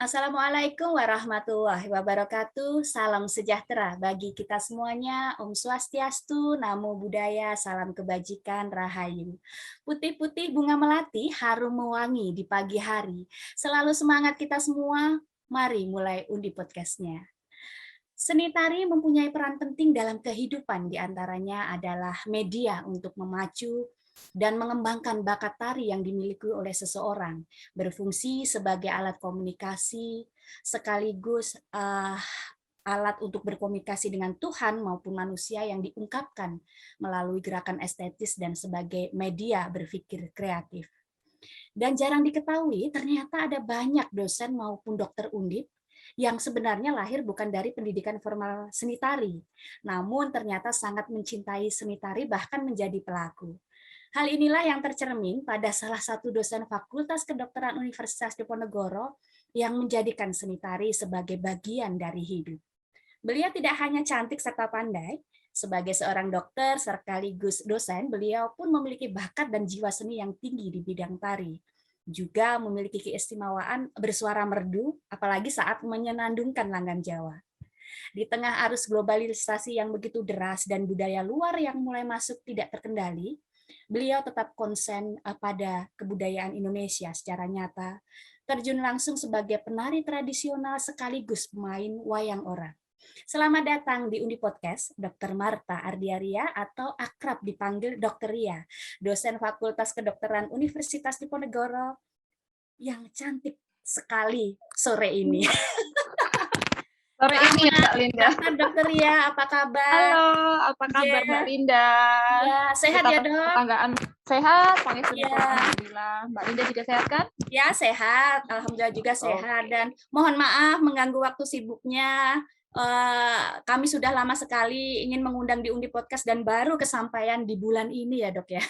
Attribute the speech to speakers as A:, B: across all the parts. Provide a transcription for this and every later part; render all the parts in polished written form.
A: Assalamualaikum warahmatullahi wabarakatuh. Salam sejahtera bagi kita semuanya. Om Swastiastu, Namo Buddhaya, salam kebajikan, Rahayu. Putih-putih bunga melati harum mewangi di pagi hari. Selalu semangat kita semua. Mari mulai undi podcastnya. Seni tari mempunyai peran penting dalam kehidupan, diantaranya adalah media untuk memacu dan mengembangkan bakat tari yang dimiliki oleh seseorang, berfungsi sebagai alat komunikasi, sekaligus alat untuk berkomunikasi dengan Tuhan maupun manusia yang diungkapkan melalui gerakan estetis dan sebagai media berpikir kreatif. Dan jarang diketahui, ternyata ada banyak dosen maupun dokter undip yang sebenarnya lahir bukan dari pendidikan formal seni tari, namun ternyata sangat mencintai seni tari bahkan menjadi pelaku. Hal inilah yang tercermin pada salah satu dosen Fakultas Kedokteran Universitas Diponegoro yang menjadikan seni tari sebagai bagian dari hidup. Beliau tidak hanya cantik serta pandai, sebagai seorang dokter sekaligus dosen, beliau pun memiliki bakat dan jiwa seni yang tinggi di bidang tari. Juga memiliki keistimewaan bersuara merdu, apalagi saat menyenandungkan langgan Jawa. Di tengah arus globalisasi yang begitu deras dan budaya luar yang mulai masuk tidak terkendali, beliau tetap konsen pada kebudayaan Indonesia secara nyata, terjun langsung sebagai penari tradisional sekaligus pemain wayang orang. Selamat datang di Undi Podcast, Dr. Marta Ardiaria atau akrab dipanggil Dr. Ria, dosen Fakultas Kedokteran Universitas Diponegoro yang cantik sekali sore ini.
B: Sore ini ya Mbak Linda.
A: Dr. Ria, apa kabar?
B: Halo, apa kabar Mbak Linda?
A: Ya, sehat ya dok?
B: Tetanggaan sehat, panggil alhamdulillah. Mbak Linda juga sehat kan?
A: Ya, sehat. Alhamdulillah juga sehat. Dan mohon maaf mengganggu waktu sibuknya. Kami sudah lama sekali ingin mengundang di Undi Podcast dan baru kesampaian di bulan ini ya dok ya.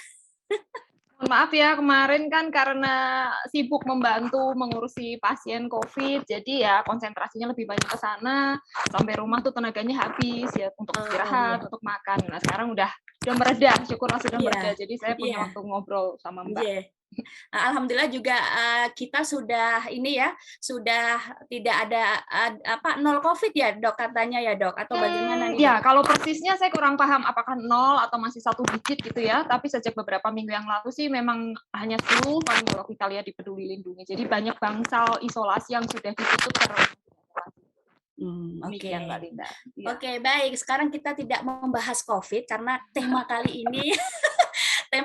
B: Mohon maaf ya, kemarin kan karena sibuk membantu mengurusi pasien COVID, jadi ya konsentrasinya lebih banyak ke sana, sampai rumah tuh tenaganya habis ya untuk istirahat, untuk makan. Nah sekarang udah mereda, syukurlah sudah mereda, jadi saya punya waktu ngobrol sama Mbak.
A: Alhamdulillah juga kita sudah ini ya, sudah tidak ada nol COVID ya dok katanya ya dok, atau bagaimana nih?
B: Ya kalau persisnya saya kurang paham apakah 0 atau masih 1 digit gitu ya, tapi sejak beberapa minggu yang lalu sih memang hanya 10 kalau kita lihat di Peduli Lindungi, jadi banyak bangsal isolasi yang sudah ditutup terus.
A: Oke,
B: Mbak Linda. Ya.
A: Oke, baik. Sekarang kita tidak membahas COVID karena tema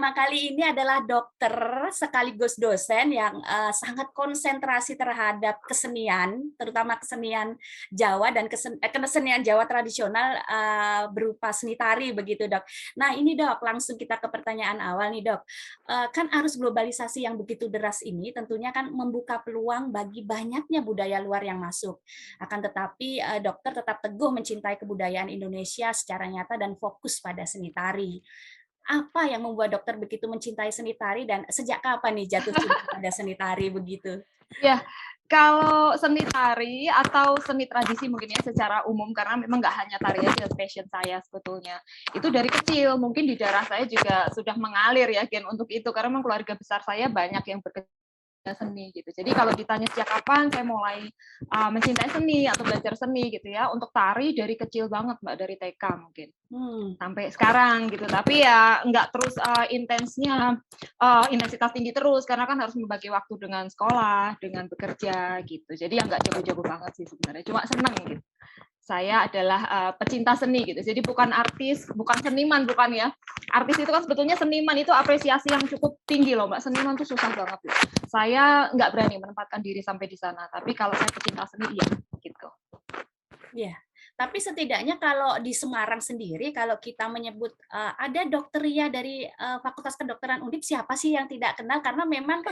A: kali ini adalah dokter sekaligus dosen yang sangat konsentrasi terhadap kesenian, terutama kesenian Jawa dan kesenian Jawa tradisional berupa seni tari begitu dok. Nah ini dok, langsung kita ke pertanyaan awal nih dok. Kan arus globalisasi yang begitu deras ini tentunya kan membuka peluang bagi banyaknya budaya luar yang masuk. Akan tetapi dokter tetap teguh mencintai kebudayaan Indonesia secara nyata dan fokus pada seni tari. Apa yang membuat dokter begitu mencintai seni tari dan sejak kapan nih jatuh cinta pada seni tari begitu?
B: Ya, kalau seni tari atau seni tradisi mungkin ya secara umum, karena memang nggak hanya tari aja passion saya sebetulnya. Itu dari kecil, mungkin di darah saya juga sudah mengalir ya gen untuk itu, karena memang keluarga besar saya banyak yang bekerja seni gitu. Jadi kalau ditanya sejak kapan saya mulai mencintai seni atau belajar seni gitu ya, untuk tari dari kecil banget Mbak, dari TK mungkin sampai sekarang gitu. Tapi ya nggak terus intensitas tinggi terus karena kan harus membagi waktu dengan sekolah, dengan bekerja gitu. Jadi ya nggak jago-jago banget sih sebenarnya, cuma seneng gitu. Saya adalah pecinta seni gitu. Jadi bukan artis, bukan seniman, bukan ya. Artis itu kan sebetulnya seniman itu apresiasi yang cukup tinggi loh, Mbak. Seniman tuh susah banget loh. Saya nggak berani menempatkan diri sampai di sana. Tapi kalau saya pecinta seni, iya gitu.
A: Iya. Tapi setidaknya kalau di Semarang sendiri, kalau kita menyebut ada dokter Ria dari Fakultas Kedokteran Undip, siapa sih yang tidak kenal? Karena memang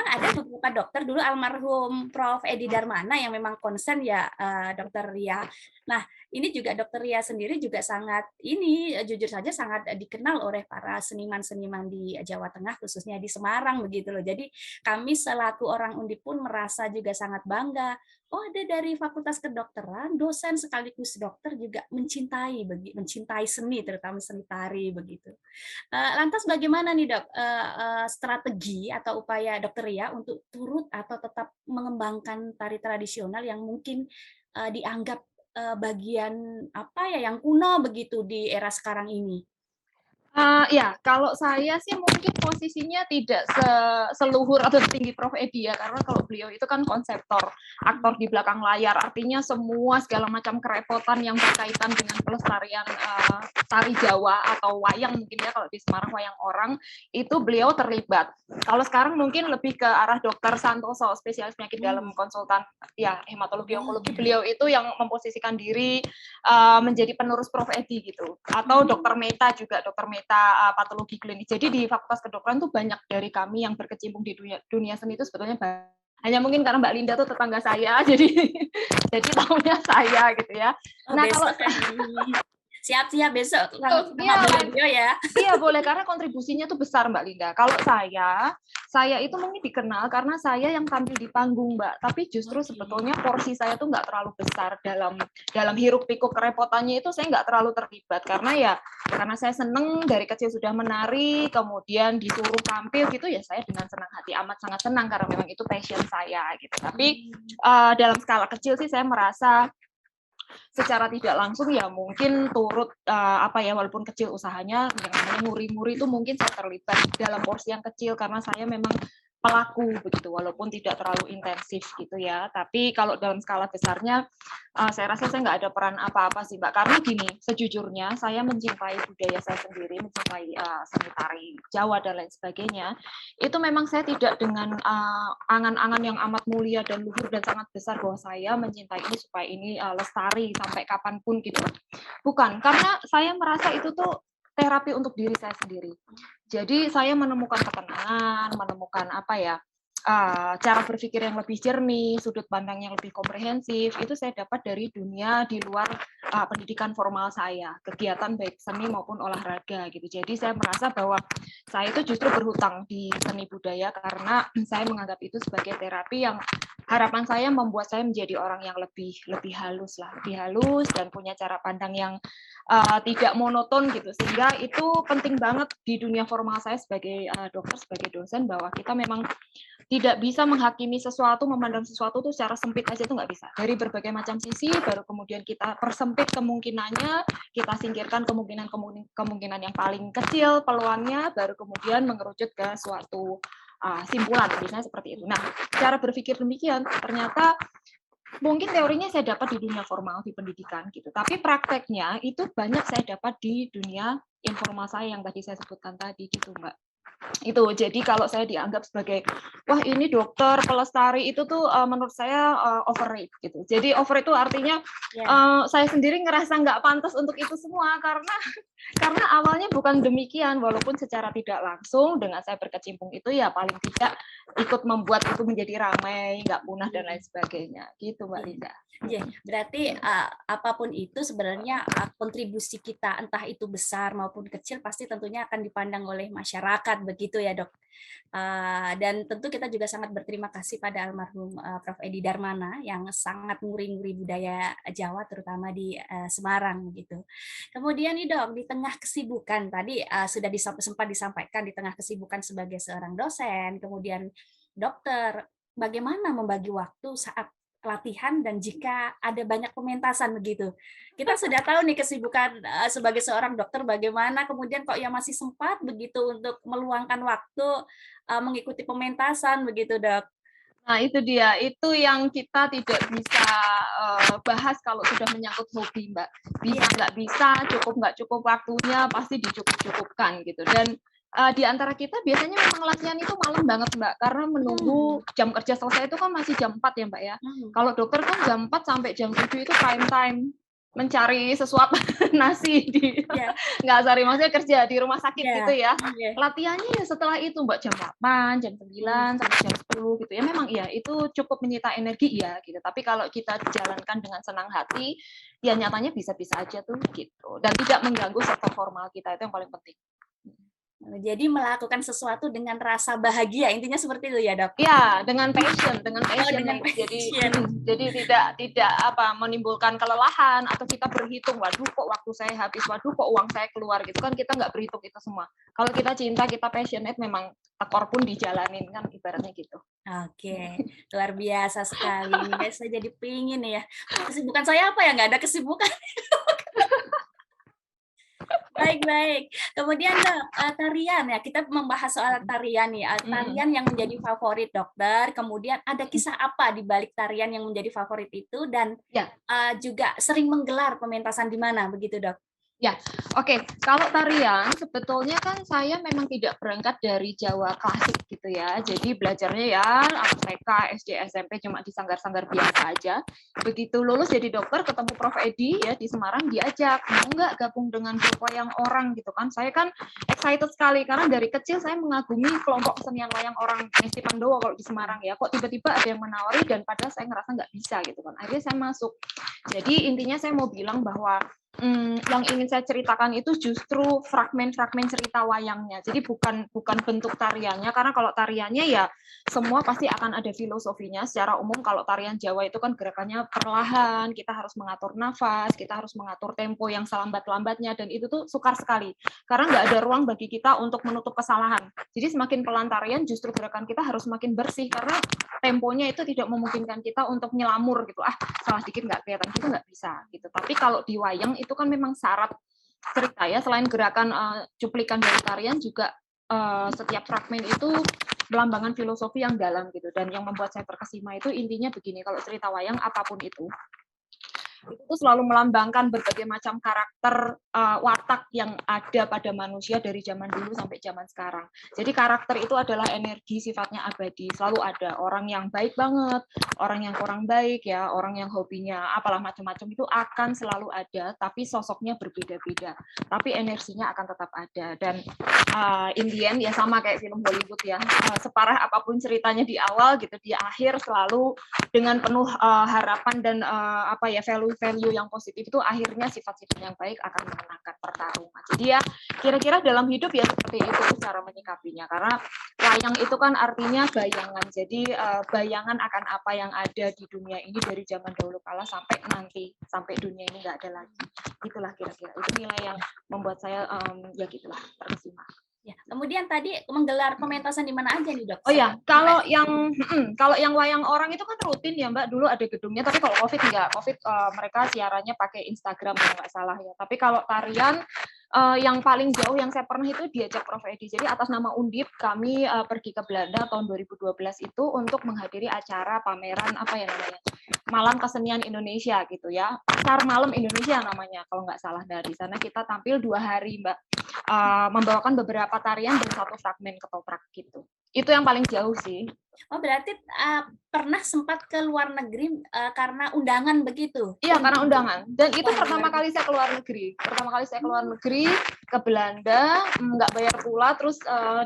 A: ada beberapa dokter dulu, almarhum Prof. Edi Darmana yang memang konsen ya dokter Ria. Nah, ini juga dokter Ria sendiri juga sangat jujur saja sangat dikenal oleh para seniman-seniman di Jawa Tengah, khususnya di Semarang begitu loh. Jadi kami selaku orang Undip pun merasa juga sangat bangga. Oh, ada dari Fakultas Kedokteran, dosen sekaligus dokter juga mencintai seni, terutama seni tari begitu. Lantas bagaimana nih Dok, strategi atau upaya Dokter Ria untuk turut atau tetap mengembangkan tari tradisional yang mungkin dianggap bagian apa ya yang kuno begitu di era sekarang ini?
B: Ya, kalau saya sih mungkin posisinya tidak seluhur atau setinggi Prof. Edi ya, karena kalau beliau itu kan konseptor, aktor di belakang layar, artinya semua segala macam kerepotan yang berkaitan dengan pelestarian tari Jawa atau wayang mungkin ya, kalau di Semarang wayang orang, itu beliau terlibat. Kalau sekarang mungkin lebih ke arah Dokter Santoso, spesialis penyakit dalam konsultan ya hematologi onkologi, beliau itu yang memposisikan diri menjadi penerus Prof. Edi gitu, atau Dokter Meta juga, Dokter Meta patologi klinis. Jadi di Fakultas Kedokteran tuh banyak dari kami yang berkecimpung di dunia seni itu sebetulnya banyak. Hanya mungkin karena Mbak Linda tuh tetangga saya, jadi tahunya saya gitu ya.
A: Oh,
B: Nah kalau
A: besok siap-siap besok sama
B: iya,
A: beliau-beliau ya.
B: iya boleh, karena kontribusinya tuh besar Mbak Linda. Kalau saya itu mungkin dikenal karena saya yang tampil di panggung Mbak. Tapi justru sebetulnya porsi saya tuh nggak terlalu besar dalam hiruk pikuk kerepotannya itu, saya nggak terlalu terlibat karena saya seneng dari kecil sudah menari, kemudian disuruh tampil gitu ya saya dengan senang hati, amat sangat senang karena memang itu passion saya gitu. Tapi dalam skala kecil sih saya merasa secara tidak langsung ya mungkin turut walaupun kecil usahanya yang namanya muri-muri itu mungkin saya terlibat dalam porsi yang kecil karena saya memang pelaku begitu, walaupun tidak terlalu intensif gitu ya. Tapi kalau dalam skala besarnya saya rasa saya nggak ada peran apa-apa sih Mbak, karena gini, sejujurnya saya mencintai budaya saya sendiri, mencintai seni tari Jawa dan lain sebagainya. Itu memang saya tidak dengan angan-angan yang amat mulia dan luhur dan sangat besar bahwa saya mencintai ini supaya ini lestari sampai kapanpun gitu. Bukan, karena saya merasa itu tuh terapi untuk diri saya sendiri. Jadi saya menemukan ketenangan, menemukan cara berpikir yang lebih jernih, sudut pandang yang lebih komprehensif, itu saya dapat dari dunia di luar pendidikan formal saya, kegiatan baik seni maupun olahraga gitu. Jadi saya merasa bahwa saya itu justru berhutang di seni budaya karena saya menganggap itu sebagai terapi yang harapan saya membuat saya menjadi orang yang lebih halus dan punya cara pandang yang tidak monoton gitu, sehingga itu penting banget di dunia formal saya sebagai dokter, sebagai dosen, bahwa kita memang tidak bisa menghakimi sesuatu, memandang sesuatu tuh secara sempit aja tuh nggak bisa. Dari berbagai macam sisi, baru kemudian kita persempit kemungkinannya, kita singkirkan kemungkinan yang paling kecil peluangnya, baru kemudian mengerucut ke suatu simpulan, misalnya seperti itu. Nah, cara berpikir demikian ternyata mungkin teorinya saya dapat di dunia formal di pendidikan gitu, tapi prakteknya itu banyak saya dapat di dunia informal saya yang tadi saya sebutkan tadi gitu Mbak. Itu jadi kalau saya dianggap sebagai wah ini dokter pelestari itu tuh menurut saya overrate gitu. Jadi over itu artinya saya sendiri ngerasa nggak pantas untuk itu semua karena awalnya bukan demikian, walaupun secara tidak langsung dengan saya berkecimpung itu ya paling tidak ikut membuat itu menjadi ramai, nggak punah dan lain sebagainya gitu Mbak Linda.
A: Iya, berarti apapun itu sebenarnya kontribusi kita entah itu besar maupun kecil pasti tentunya akan dipandang oleh masyarakat begitu ya Dok. Dan tentu kita juga sangat berterima kasih pada almarhum Prof. Edi Darmana yang sangat nguri-nguri budaya Jawa terutama di Semarang gitu. Kemudian nih Dok, di tengah kesibukan tadi sudah sempat disampaikan di tengah kesibukan sebagai seorang dosen, kemudian dokter, bagaimana membagi waktu saat latihan dan jika ada banyak pementasan begitu. Kita sudah tahu nih kesibukan sebagai seorang dokter bagaimana, kemudian kok ya masih sempat begitu untuk meluangkan waktu mengikuti pementasan begitu, Dok.
B: Nah itu dia, itu yang kita tidak bisa bahas kalau sudah menyangkut hobi Mbak. Bisa nggak bisa, cukup nggak cukup waktunya, pasti dicukup-cukupkan gitu. Dan di antara kita biasanya memang latihan itu malam banget Mbak, karena menunggu jam kerja selesai itu kan masih jam 4 ya Mbak ya. Kalau dokter kan jam 4 sampai jam 7 itu prime time, mencari sesuap nasi nggak sorry maksudnya kerja di rumah sakit gitu ya. Latihannya ya setelah itu Mbak, jam 8, jam 9 sampai jam 10 gitu ya. Memang iya itu cukup menyita energi ya gitu. Tapi kalau kita jalankan dengan senang hati, ya nyatanya bisa-bisa aja tuh gitu. Dan tidak mengganggu sektor formal kita, itu yang paling penting.
A: Jadi melakukan sesuatu dengan rasa bahagia, intinya seperti itu ya, Dok?
B: Ya, dengan passion, dengan
A: Oh,
B: passion.
A: dengan
B: Jadi,
A: passion.
B: jadi tidak apa menimbulkan kelelahan atau kita berhitung, waduh kok waktu saya habis, waduh kok uang saya keluar gitu kan kita nggak berhitung itu semua. Kalau kita cinta, kita passionate, memang tekor pun dijalanin kan ibaratnya gitu.
A: Oke, luar biasa sekali. Ini saya jadi pingin ya. Kesibukan saya apa ya? Nggak ada kesibukan. Baik baik. Kemudian Dok, tarian ya, kita membahas soal tarian nih,
B: Mm-mm.
A: tarian yang menjadi favorit Dokter, kemudian ada kisah apa di balik tarian yang menjadi favorit itu dan,
B: Ya.
A: juga sering menggelar pementasan di mana begitu, Dok?
B: Ya, oke. Kalau tarian sebetulnya kan saya memang tidak berangkat dari Jawa klasik gitu ya. Jadi belajarnya ya TK, SD, SMP cuma di sanggar-sanggar biasa aja. Begitu lulus jadi dokter ketemu Prof Edi ya di Semarang, diajak mau nggak gabung dengan grup wayang orang gitu kan. Saya kan excited sekali karena dari kecil saya mengagumi kelompok kesenian wayang orang Ngesti Pandowo kalau di Semarang ya. Kok tiba-tiba ada yang menawari dan padahal saya ngerasa nggak bisa gitu kan. Akhirnya saya masuk. Jadi intinya saya mau bilang bahwa yang ingin saya ceritakan itu justru fragmen-fragmen cerita wayangnya. Jadi bukan bentuk tariannya, karena kalau tariannya ya semua pasti akan ada filosofinya. Secara umum kalau tarian Jawa itu kan gerakannya perlahan, kita harus mengatur nafas, kita harus mengatur tempo yang selambat-lambatnya, dan itu tuh sukar sekali. Karena nggak ada ruang bagi kita untuk menutup kesalahan. Jadi semakin pelan tarian, justru gerakan kita harus semakin bersih, karena temponya itu tidak memungkinkan kita untuk nyelamur gitu. Salah dikit nggak kelihatan, kita nggak bisa gitu. Tapi kalau di wayang itu kan memang syarat cerita ya, selain gerakan cuplikan dari tarian juga setiap fragmen itu melambangkan filosofi yang dalam gitu. Dan yang membuat saya terkesima itu intinya begini, kalau cerita wayang apapun itu selalu melambangkan berbagai macam karakter watak yang ada pada manusia dari zaman dulu sampai zaman sekarang. Jadi karakter itu adalah energi sifatnya abadi, selalu ada orang yang baik banget, orang yang kurang baik ya, orang yang hobinya apalah macam-macam itu akan selalu ada, tapi sosoknya berbeda-beda, tapi energinya akan tetap ada. Dan in the end ya sama kayak film Hollywood ya, separah apapun ceritanya di awal gitu, di akhir selalu dengan penuh harapan dan value yang positif itu akhirnya sifat-sifat yang baik akan memenangkan pertarungan. Jadi ya kira-kira dalam hidup ya seperti itu cara menyikapinya, karena wayang itu kan artinya bayangan. Jadi bayangan akan apa yang ada di dunia ini dari zaman dahulu kala sampai nanti, sampai dunia ini nggak ada lagi. Itulah kira-kira itu nilai yang membuat saya ya gitulah terkesima.
A: Ya, kemudian tadi menggelar pementasan di mana aja nih, Dok?
B: Oh ya, kalau yang wayang orang itu kan rutin ya Mbak, dulu ada gedungnya, tapi kalau COVID enggak. COVID mereka siarannya pakai Instagram kalau nggak salah ya. Tapi kalau tarian yang paling jauh yang saya pernah itu diajak Prof Edi. Jadi atas nama Undip kami pergi ke Belanda tahun 2012 itu untuk menghadiri acara pameran apa ya namanya, Malam Kesenian Indonesia gitu ya. Pasar Malam Indonesia namanya kalau nggak salah. Dari sana kita tampil 2 hari Mbak, membawakan beberapa tarian dan 1 fragmen ketoprak gitu. Itu yang paling jauh sih.
A: Oh, berarti pernah sempat ke luar negeri karena undangan begitu?
B: Iya, karena undangan. Dan itu pertama kali saya keluar negeri. Pertama kali saya keluar negeri ke Belanda, nggak bayar pula, terus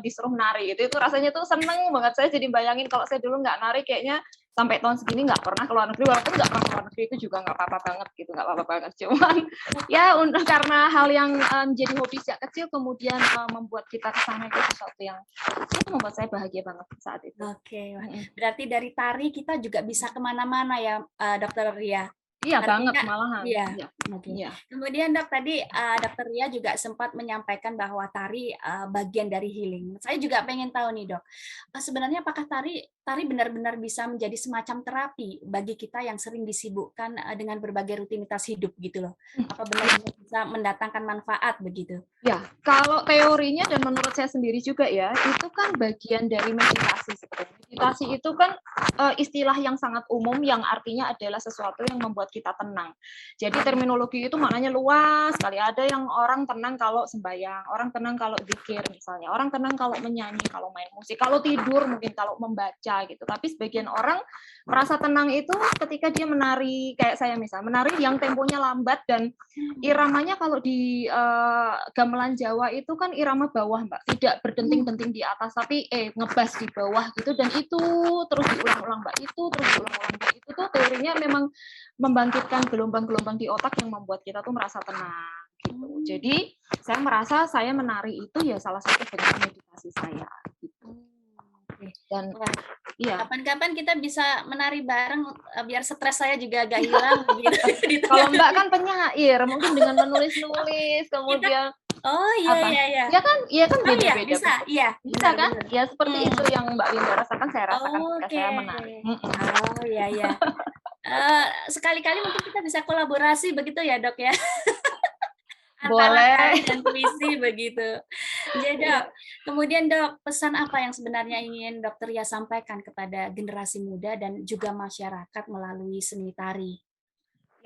B: disuruh nari. Itu rasanya tuh seneng banget. Saya jadi bayangin kalau saya dulu nggak nari, kayaknya sampai tahun segini nggak pernah keluar negeri. Walaupun nggak pernah keluar negeri itu juga nggak apa-apa banget gitu, nggak apa-apa banget. Cuman ya karena hal yang menjadi hobi sejak kecil, kemudian membuat kita kesana itu sesuatu yang itu membuat saya bahagia banget saat itu.
A: Oke, berarti dari tari kita juga bisa kemana-mana ya, Dokter Ria?
B: Iya banget
A: Artinya
B: malahan.
A: iya,
B: Iya.
A: oke.
B: Iya.
A: Kemudian Dok, tadi Dokter Ria juga sempat menyampaikan bahwa tari bagian dari healing. Saya juga pengen tahu nih Dok, sebenarnya apakah tari benar-benar bisa menjadi semacam terapi bagi kita yang sering disibukkan dengan berbagai rutinitas hidup gitu loh? Apa benar-benar bisa mendatangkan manfaat begitu?
B: Ya, kalau teorinya dan menurut saya sendiri juga ya, itu kan bagian dari meditasi sebetulnya. Meditasi itu kan istilah yang sangat umum yang artinya adalah sesuatu yang membuat kita tenang. Jadi terminologi itu maknanya luas sekali. Ada yang orang tenang kalau sembahyang, orang tenang kalau zikir misalnya, orang tenang kalau menyanyi, kalau main musik, kalau tidur mungkin kalau membaca gitu. Tapi sebagian orang merasa tenang itu ketika dia menari, kayak saya misalnya, menari yang temponya lambat dan iramanya kalau di gamelan Jawa itu kan irama bawah Mbak, tidak berdenting-denting di atas tapi ngebas di bawah gitu, dan itu terus diulang-ulang Mbak, itu terus diulang-ulang Mbak. Itu tuh teorinya memang membangkitkan gelombang-gelombang di otak yang membuat kita tuh merasa tenang gitu. Jadi saya merasa saya menari itu ya salah satu bentuk meditasi saya gitu.
A: Oke.
B: Dan
A: Wah,
B: iya,
A: kapan-kapan kita bisa menari bareng, biar stres saya juga agak hilang begitu di
B: kalau
A: tengah.
B: Mbak kan penyair, mungkin dengan menulis-nulis,
A: Kita
B: kemudian
A: oh, iya
B: apa?
A: iya iya.
B: Ya kan
A: Oh, iya,
B: beda-beda
A: bisa?
B: bentuknya.
A: Iya,
B: Bisa
A: benar
B: kan?
A: benar.
B: Ya seperti itu
A: Mmm,
B: yang Mbak Winda rasakan, saya rasakan ketika
A: oke.
B: saya menari.
A: Oh, iya iya. Sekali-kali mungkin kita bisa kolaborasi begitu ya, Dok, ya? Antara
B: Boleh.
A: tari dan puisi begitu. Ya, Dok.
B: Iya.
A: Kemudian, Dok, pesan apa yang sebenarnya ingin Dokter Ria sampaikan kepada generasi muda dan juga masyarakat melalui seni tari?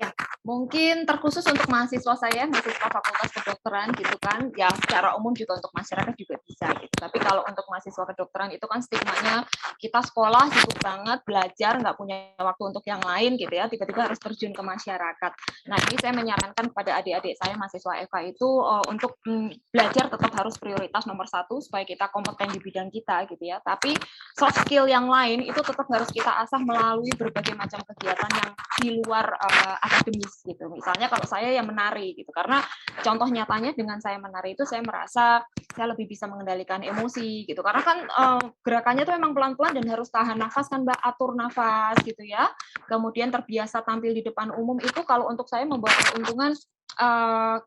B: Ya, mungkin terkhusus untuk mahasiswa saya, mahasiswa Fakultas Kedokteran gitu kan, ya secara umum juga untuk masyarakat juga bisa gitu. Tapi kalau untuk mahasiswa kedokteran itu kan stigmanya kita sekolah sibuk banget, belajar, nggak punya waktu untuk yang lain gitu ya, tiba-tiba harus terjun ke masyarakat. Nah, ini saya menyarankan kepada adik-adik saya mahasiswa FK itu untuk belajar tetap harus prioritas nomor satu supaya kita kompeten di bidang kita gitu ya. Tapi soft skill yang lain itu tetap harus kita asah melalui berbagai macam kegiatan yang di luar akademis gitu. Misalnya kalau saya yang menari gitu, karena contoh nyatanya dengan saya menari itu saya merasa saya lebih bisa mengendalikan emosi gitu. Karena kan gerakannya tuh memang pelan-pelan dan harus tahan nafas kan Mbak, atur nafas gitu ya. Kemudian terbiasa tampil di depan umum itu kalau untuk saya membawa keuntungan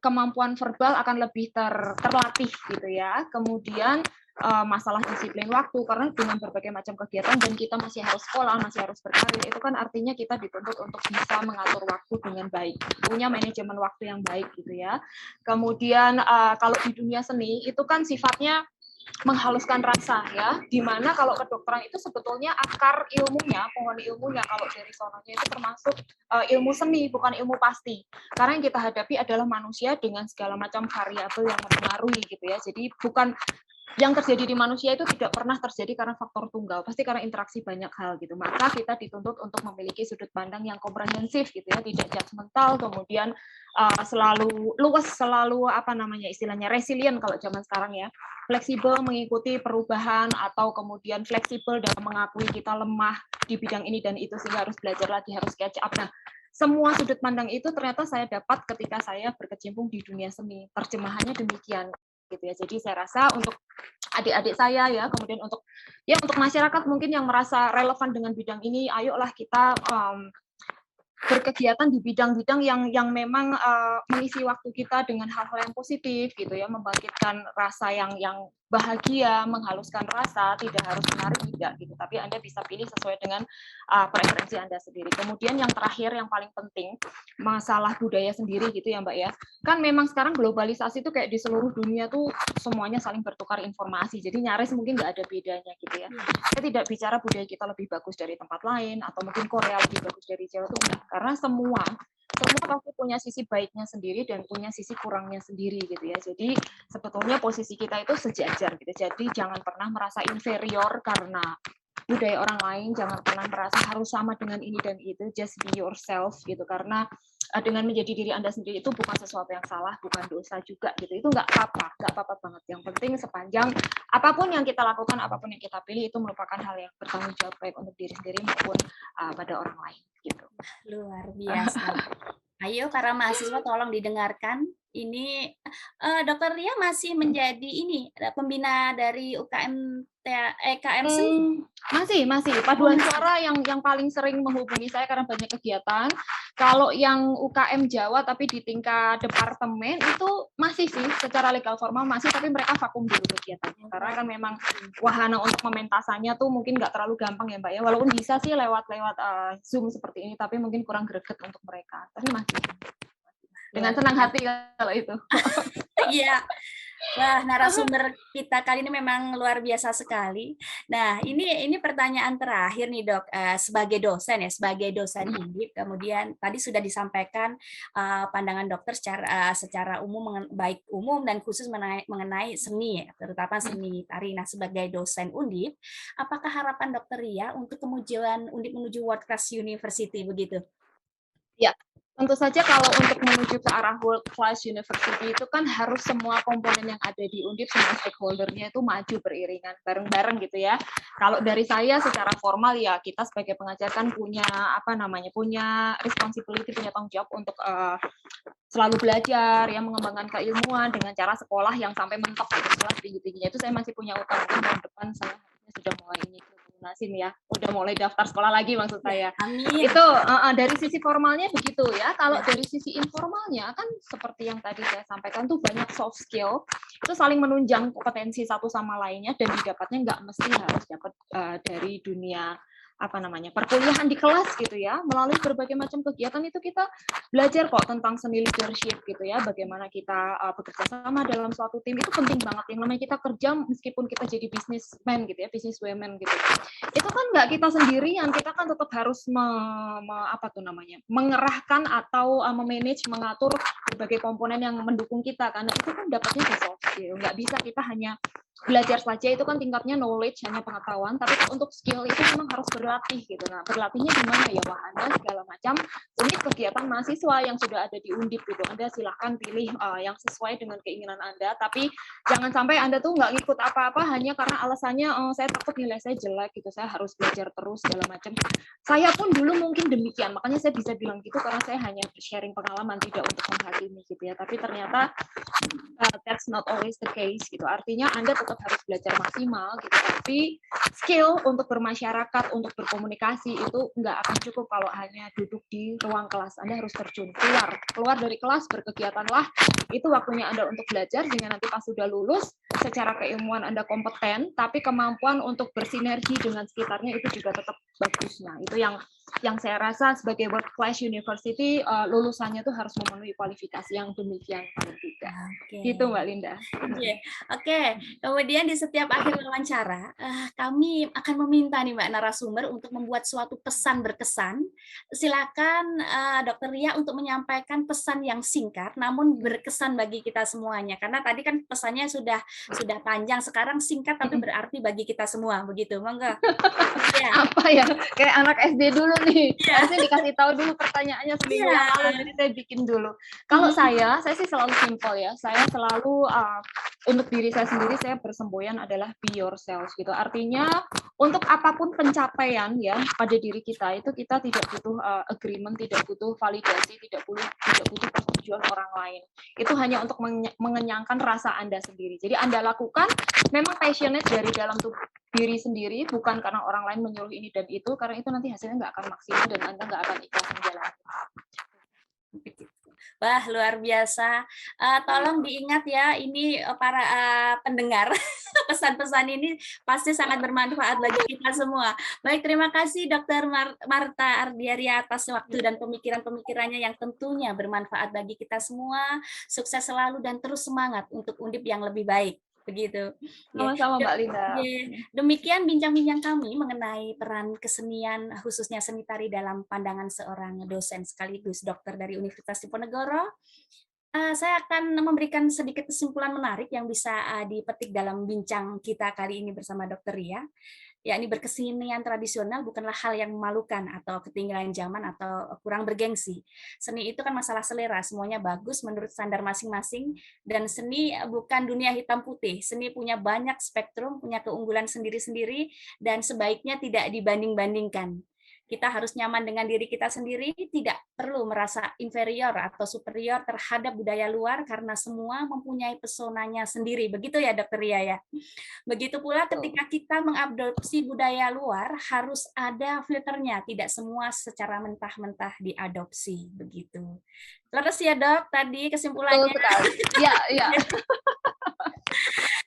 B: kemampuan verbal akan lebih terlatih gitu ya. Kemudian masalah disiplin waktu karena dengan berbagai macam kegiatan dan kita masih harus sekolah, masih harus berkarir, itu kan artinya kita dituntut untuk bisa mengatur waktu dengan baik, punya manajemen waktu yang baik gitu ya. Kemudian kalau di dunia seni itu kan sifatnya menghaluskan rasa ya, dimana kalau kedokteran itu sebetulnya akar ilmunya, pohon ilmunya kalau dari sononya itu termasuk ilmu seni, bukan ilmu pasti. Karena yang kita hadapi adalah manusia dengan segala macam variabel yang mempengaruhi gitu ya. Jadi bukan yang terjadi di manusia itu tidak pernah terjadi karena faktor tunggal, pasti karena interaksi banyak hal gitu. Maka kita dituntut untuk memiliki sudut pandang yang komprehensif gitu ya, tidak judgmental, kemudian selalu luas, selalu apa namanya istilahnya resilient kalau zaman sekarang ya, fleksibel mengikuti perubahan atau kemudian fleksibel dalam mengakui kita lemah di bidang ini dan itu sehingga harus belajar lagi, harus catch up. Nah, semua sudut pandang itu ternyata saya dapat ketika saya berkecimpung di dunia seni. Terjemahannya demikian gitu ya. Jadi saya rasa untuk adik-adik saya ya, kemudian untuk masyarakat mungkin yang merasa relevan dengan bidang ini, ayolah kita berkegiatan di bidang-bidang yang memang mengisi waktu kita dengan hal-hal yang positif gitu ya, membangkitkan rasa yang bahagia, menghaluskan rasa, tidak harus menari tidak gitu, tapi Anda bisa pilih sesuai dengan preferensi Anda sendiri. Kemudian yang terakhir yang paling penting, masalah budaya sendiri gitu ya Mbak ya. Kan memang sekarang globalisasi itu kayak di seluruh dunia tuh semuanya saling bertukar informasi. Jadi nyaris mungkin nggak ada bedanya gitu ya. Saya tidak bicara budaya kita lebih bagus dari tempat lain atau mungkin Korea lebih bagus dari Jawa itu enggak, karena semua pasti punya sisi baiknya sendiri dan punya sisi kurangnya sendiri gitu ya. Jadi sebetulnya posisi kita itu sejajar gitu. Jadi jangan pernah merasa inferior karena budaya orang lain, jangan pernah merasa harus sama dengan ini dan itu, just be yourself gitu. Karena dengan menjadi diri Anda sendiri itu bukan sesuatu yang salah, bukan dosa juga gitu. Itu nggak apa-apa banget. Yang penting sepanjang apapun yang kita lakukan, apapun yang kita pilih itu merupakan hal yang bertanggung jawab baik untuk diri sendiri maupun pada orang lain gitu.
A: Luar biasa. Ayo para mahasiswa tolong didengarkan. Ini Dokter Ria masih menjadi ini pembina dari UKM EKM Seni.
B: Masih
A: Oh,
B: paduan
A: masih.
B: suara yang paling sering menghubungi saya karena banyak kegiatan. Kalau yang UKM Jawa tapi di tingkat departemen itu masih sih secara legal formal masih, tapi mereka vakum dulu kegiatannya karena kan memang wahana untuk mementasannya tuh mungkin nggak terlalu gampang ya Mbak ya, walaupun bisa sih lewat Zoom seperti ini tapi mungkin kurang greget untuk mereka, tapi masih dengan
A: Luar
B: senang hati
A: biasa.
B: kalau itu.
A: Iya. Wah, narasumber kita kali ini memang luar biasa sekali. Nah, ini pertanyaan terakhir nih, Dok, sebagai dosen ya, sebagai dosen Undip, kemudian tadi sudah disampaikan pandangan dokter secara umum, baik umum dan khusus mengenai seni ya, terutama seni tari. Nah, sebagai dosen Undip, apakah harapan Dokter Ria untuk kemajuan Undip menuju World Class University begitu?
B: Ya, Tentu saja kalau untuk menuju ke arah world class university itu kan harus semua komponen yang ada di Undip, semua stakeholder-nya itu maju beriringan bareng-bareng gitu ya. Kalau dari saya secara formal ya kita sebagai pengajar kan punya punya responsibility, punya tanggung jawab untuk selalu belajar ya, mengembangkan keilmuan dengan cara sekolah yang sampai mentok gitu, kelas tinggi-tingginya. Itu saya masih punya utang, mungkin tahun depan saya harusnya sudah mulai ini lunasin ya, udah mulai daftar sekolah lagi maksud saya.
A: Amin.
B: Itu dari sisi formalnya begitu ya. Kalau dari sisi informalnya kan seperti yang tadi saya sampaikan tuh banyak soft skill itu saling menunjang kompetensi satu sama lainnya dan didapatnya nggak mesti harus dapat dari dunia perkuliahan di kelas gitu ya. Melalui berbagai macam kegiatan itu kita belajar kok tentang seni leadership gitu ya, bagaimana kita bekerja sama dalam suatu tim. Itu penting banget, yang namanya kita kerja meskipun kita jadi businessman gitu ya, businesswomen gitu, itu kan nggak kita sendirian, kita kan tetap harus mengerahkan atau memanage, mengatur berbagai komponen yang mendukung kita, karena itu kan dapatnya di soft skill. Nggak bisa kita hanya belajar saja, itu kan tingkatnya knowledge, hanya pengetahuan, tapi untuk skill itu memang harus berlatih gitu. Nah, berlatihnya di mana ya, wahana segala macam unit kegiatan mahasiswa yang sudah ada di Undip gitu. Anda silahkan pilih yang sesuai dengan keinginan Anda, tapi jangan sampai Anda tuh nggak ngikut apa-apa hanya karena alasannya saya takut nilai saya jelek gitu, saya harus belajar terus segala macam. Saya pun dulu mungkin demikian, makanya saya bisa bilang gitu karena saya hanya sharing pengalaman, tidak untuk menghakimi gitu ya. Tapi ternyata that's not always the case gitu. Artinya Anda tetap harus belajar maksimal gitu, tapi skill untuk bermasyarakat, untuk berkomunikasi itu nggak akan cukup kalau hanya duduk di ruang kelas. Anda harus terjun keluar dari kelas, berkegiatanlah. Itu waktunya Anda untuk belajar, sehingga nanti pas sudah lulus secara keilmuan Anda kompeten, tapi kemampuan untuk bersinergi dengan sekitarnya itu juga tetap bagus. Nah, itu yang saya rasa sebagai world class university lulusannya tuh harus memenuhi kualifikasi yang demikian paling tidak. Gitu Mbak Linda.
A: Oke. Kemudian di setiap akhir wawancara kami akan meminta nih Mbak narasumber untuk membuat suatu pesan berkesan. Silakan Dokter Lia untuk menyampaikan pesan yang singkat namun berkesan bagi kita semuanya. Karena tadi kan pesannya sudah panjang, sekarang singkat tapi berarti bagi kita semua, begitu. Monggo.
B: Ya. Apa ya? Kayak anak SD dulu nih. Harusnya dikasih tahu dulu pertanyaannya seminggu yang lalu, jadi saya bikin dulu. Kalau saya sih selalu simpel ya. Saya selalu untuk diri saya sendiri, saya bersemboyan adalah be yourself gitu. Artinya untuk apapun pencapaian ya pada diri kita itu kita tidak butuh agreement, tidak butuh validasi, tidak butuh persetujuan orang lain. Itu hanya untuk mengenyangkan rasa Anda sendiri. Jadi Anda lakukan memang passionate dari dalam tubuh diri sendiri, bukan karena orang lain menyuruh ini dan itu, karena itu nanti hasilnya nggak akan maksimal dan Anda nggak akan ikhlas menjalani.
A: Wah, luar biasa. Tolong diingat ya, ini para pendengar, pesan-pesan ini pasti sangat bermanfaat bagi kita semua. Baik, terima kasih Dr. Marta Ardiaria atas waktu dan pemikiran-pemikirannya yang tentunya bermanfaat bagi kita semua. Sukses selalu dan terus semangat untuk Undip yang lebih baik. Begitu.
B: Sama-sama Mbak Linda.
A: Demikian bincang-bincang kami mengenai peran kesenian, khususnya seni tari dalam pandangan seorang dosen sekaligus dokter dari Universitas Diponegoro. Saya akan memberikan sedikit kesimpulan menarik yang bisa dipetik dalam bincang kita kali ini bersama Dr. Ria. Yakni berkesenian tradisional bukanlah hal yang memalukan atau ketinggalan zaman atau kurang bergengsi. Seni itu kan masalah selera, semuanya bagus menurut standar masing-masing, dan seni bukan dunia hitam putih. Seni punya banyak spektrum, punya keunggulan sendiri-sendiri, dan sebaiknya tidak dibanding-bandingkan. Kita harus nyaman dengan diri kita sendiri, tidak perlu merasa inferior atau superior terhadap budaya luar karena semua mempunyai pesonanya sendiri. Begitu ya Dr. Ria ya. Begitu pula ketika kita mengadopsi budaya luar harus ada filternya, tidak semua secara mentah-mentah diadopsi begitu. Terus ya Dok, tadi kesimpulannya.
B: Iya.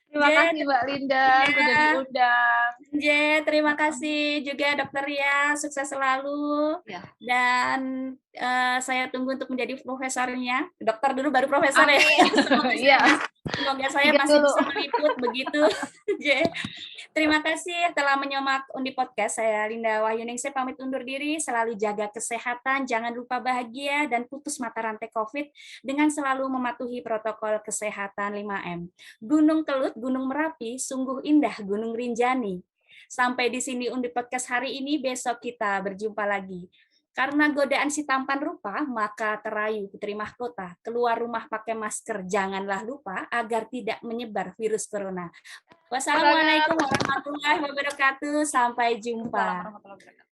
B: Terima kasih Mbak Linda sudah diundang.
A: Terima kasih juga Dokter Ria, sukses selalu. Dan saya tunggu untuk menjadi profesornya. Dokter dulu baru profesor ya. Iya. Semoga saya masih bisa meliput begitu. Terima kasih telah menyimak Undi Podcast. Saya Linda Wahyuningsih pamit undur diri. Selalu jaga kesehatan, jangan lupa bahagia dan putus mata rantai COVID dengan selalu mematuhi protokol kesehatan 5M. Gunung Kelut, Gunung Merapi, sungguh indah Gunung Rinjani. Sampai di sini Undi Podcast hari ini, besok kita berjumpa lagi. Karena godaan si tampan rupa, maka terayu putri mahkota. Keluar rumah pakai masker, janganlah lupa agar tidak menyebar virus corona.
B: Bener banget.
A: Wassalamualaikum warahmatullahi wabarakatuh. Sampai
B: Waalaikumsalam
A: jumpa.
B: warahmatullahi wabarakatuh.